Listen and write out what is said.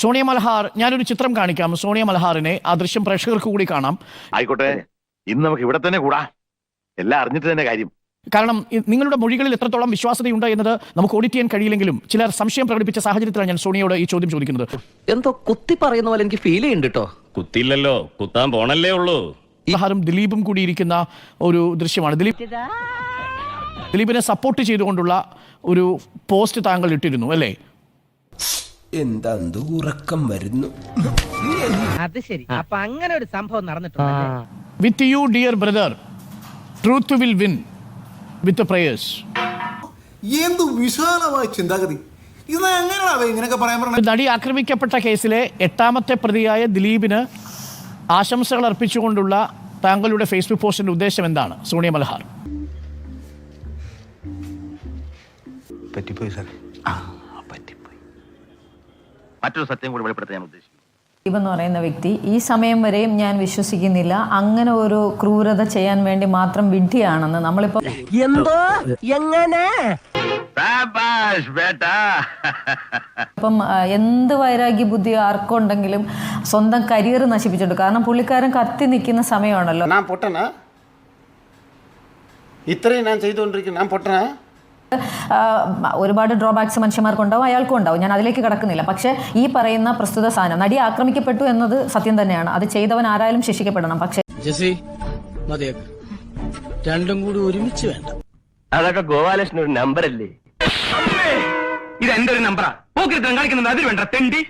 സോണിയ മൽഹാർ, ഞാനൊരു ചിത്രം കാണിക്കാം. സോണിയ മൽഹാറിനെ ആ ദൃശ്യം പ്രേക്ഷകർക്ക് കൂടി കാണാം. ആയിക്കോട്ടെ, ഇന്ന് നമുക്ക് ഇവിടെ തന്നെ കൂടാ. എല്ലാം അറിഞ്ഞിട്ട് തന്നെ കാര്യം. കാരണം നിങ്ങളുടെ മൊഴികളിൽ എത്രത്തോളം വിശ്വാസ്യതയുണ്ട് എന്നത് നമുക്ക് ഓഡിറ്റ് ചെയ്യാൻ കഴിയില്ലെങ്കിലും ചിലർ സംശയം പ്രകടിപ്പിച്ച സാഹചര്യത്തിലാണ് ഞാൻ സോണിയോട് ഈ ചോദ്യം ചോദിക്കുന്നത്. എന്തോ കുത്തി പറയുന്ന പോലെ എനിക്ക് ഫീൽ ചെയ്യുന്നുണ്ട് കേട്ടോ. കുത്തിയില്ലല്ലോ, കുത്താൻ പോണല്ലേ ഉള്ളൂ. മൽഹാറും ദിലീപും കൂടി ഇരിക്കുന്ന ഒരു ദൃശ്യമാണ്. ദിലീപിനെ സപ്പോർട്ട് ചെയ്തുകൊണ്ടുള്ള ഒരു പോസ്റ്റ് താങ്കൾ ഇട്ടിരുന്നു അല്ലേ? എന്താ ഉറക്കം വരുന്നു. അത് ശരി, അപ്പൊ അങ്ങനെ ഒരു സംഭവം നടന്നിട്ടുണ്ട്. With you dear brother, truth will win with prayers. എന്ത് വിശാലമായ ചിന്താഗതി! ഇത് എങ്ങനെയാണ് ഇങ്ങനെയൊക്കെ പറയാൻ പറഞ്ഞത്? നടി ആക്രമിക്കപ്പെട്ട കേസിലെ 8ാമത്തെ പ്രതിയായ ദിലീപിന് ആശംസകൾ അർപ്പിച്ചുകൊണ്ടുള്ള താങ്കളുടെ ഫേസ്ബുക്ക് പോസ്റ്റിന്റെ ഉദ്ദേശം എന്താണ് സോണിയ മൽഹാർ? പറ്റിപ്പോയി സാർ, പറ്റിപ്പോയി. മറ്റൊരു സത്യം കൂടി വെളിപ്പെടുത്താൻ ഞാൻ ഉദ്ദേശിക്കുന്നു. ദിലീപ് എന്ന് പറയുന്ന വ്യക്തി ഈ സമയം വരെയും ഞാൻ വിശ്വസിക്കുന്നില്ല അങ്ങനെ ഒരു ക്രൂരത ചെയ്യാൻ വേണ്ടി മാത്രം വിഡ്ഢിയാണെന്ന്. നമ്മളിപ്പോ എന്തോ എങ്ങനെ ഇപ്പം എന്ത് വൈരാഗ്യ ബുദ്ധി ആർക്കുണ്ടെങ്കിലും സ്വന്തം കരിയർ നശിപ്പിച്ചിട്ടുണ്ട്. കാരണം പുള്ളിക്കാരൻ കത്തി നിൽക്കുന്ന സമയമാണല്ലോ. ഞാൻ പൊട്ടനാ? ഇത്രയും ഞാൻ ചെയ്തുകൊണ്ടിരിക്കുന്നു, ഞാൻ പൊട്ടനാ? ഒരുപാട് ഡ്രോബാക്സ് മനുഷ്യന്മാർക്കുണ്ടാവും, അയാൾക്കും ഉണ്ടാവും. ഞാൻ അതിലേക്ക് കടക്കുന്നില്ല. പക്ഷേ ഈ പറയുന്ന പ്രസ്തുത സാധനം, നടി ആക്രമിക്കപ്പെട്ടു എന്നത് സത്യം തന്നെയാണ്. അത് ചെയ്തവൻ ആരായാലും ശിക്ഷിക്കപ്പെടണം. പക്ഷേ രണ്ടും കൂടി ഒരുമിച്ച് വേണ്ട. അതൊക്കെ ഗോപാലകൃഷ്ണൻ ഒരു നമ്പർ അല്ലേ? ഇത് എന്റെ ഒരു നമ്പറാ. പോക്കിരുത്തം കളിക്കുന്നത് അതിൽ വേണ്ട തെണ്ടി.